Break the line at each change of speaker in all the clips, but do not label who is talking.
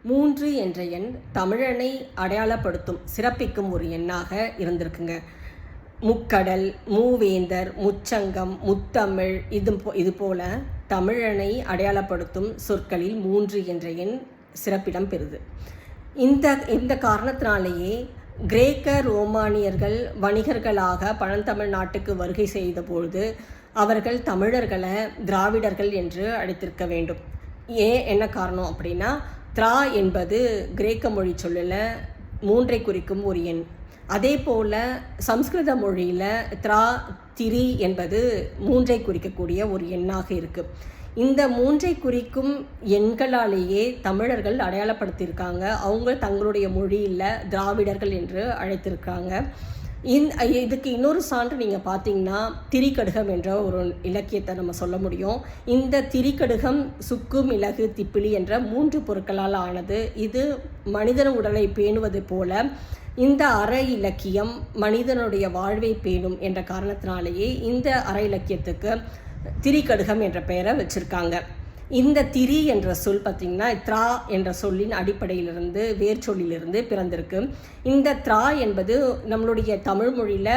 3 என்ற எண் தமிழனை அடையாளப்படுத்தும் சிறப்பிக்கும் ஒரு எண்ணாக இருந்திருக்குங்க. முக்கடல், மூவேந்தர், முச்சங்கம், முத்தமிழ் இது போல தமிழனை அடையாளப்படுத்தும் சொற்களில் 3 என்ற எண் சிறப்பிடம் பெறுது. இந்த காரணத்தினாலேயே கிரேக்க ரோமானியர்கள் வணிகர்களாக பழந்தமிழ் நாட்டுக்கு வருகை செய்த பொழுது அவர்கள் தமிழர்களை திராவிடர்கள் என்று அழைத்திருக்க வேண்டும். என்ன காரணம் அப்படின்னா, த்ரா என்பது கிரேக்க மொழி சொல்லில் 3 குறிக்கும் ஒரு எண். அதே போல் சம்ஸ்கிருத மொழியில் த்ரா, திரி என்பது 3 குறிக்கக்கூடிய ஒரு எண்ணாக இருக்குது. இந்த 3 குறிக்கும் எண்களாலேயே தமிழர்கள் அடையாளப்படுத்தியிருக்காங்க. அவங்க தங்களுடைய மொழியில் திராவிடர்கள் என்று அழைத்திருக்காங்க. இதுக்கு இன்னொரு சான்று நீங்கள் பார்த்தீங்கன்னா, திரிகடுகம் என்ற ஒரு இலக்கியத்தை நம்ம சொல்ல முடியும். இந்த திரிகடுகம் சுக்கு, மிளகு, திப்பிலி என்ற 3 பொருட்களால் ஆனது. இது மனிதன் உடலை பேணுவது போல இந்த அற இலக்கியம் மனிதனுடைய வாழ்வை பேணும் என்ற காரணத்தினாலேயே இந்த அற இலக்கியத்துக்கு திரிகடுகம் என்ற பெயரை வச்சுருக்காங்க. இந்த திரி என்ற சொல் பார்த்திங்கன்னா த்ரா என்ற சொல்லின் அடிப்படையிலிருந்து வேர்ச்சொல்லிலிருந்து பிறந்திருக்கு. இந்த த்ரா என்பது நம்மளுடைய தமிழ் மொழியில்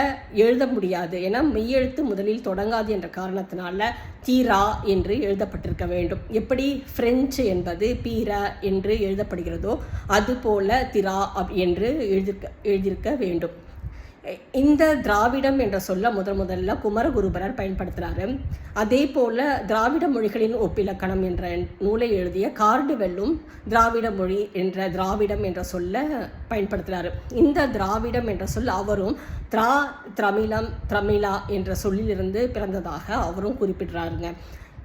எழுத முடியாது. ஏன்னா மெய்யெழுத்து முதலில் தொடங்காது என்ற காரணத்தினால தீரா என்று எழுதப்பட்டிருக்க வேண்டும். எப்படி பிரெஞ்சு என்பது பீரா என்று எழுதப்படுகிறதோ அதுபோல திரா என்று எழுதியிருக்க வேண்டும். இந்த திராவிடம் என்ற சொல்ல முதல்ல குமரகுருபரர் பயன்படுத்துகிறாரு. அதே போல் திராவிட மொழிகளின் ஒப்பிலக்கணம் என்ற நூலை எழுதிய கார்டுவெல்லும் திராவிட மொழி என்ற திராவிடம் என்ற சொல்ல பயன்படுத்துகிறாரு. இந்த திராவிடம் என்ற சொல் அவரும் திரமிழம், திரமிழா என்ற சொல்லிலிருந்து பிறந்ததாக அவரும் குறிப்பிடுறாருங்க.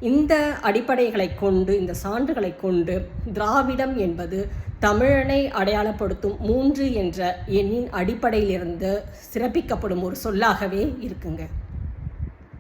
இந்த அடிப்படைகளை கொண்டு, இந்த சான்றுகளை கொண்டு திராவிடம் என்பது தமிழனை அடையாளப்படுத்தும் 3 என்ற எண்ணின் அடிப்படையிலிருந்து சிறப்பிக்கப்படும் ஒரு சொல்லாகவே இருக்குங்க.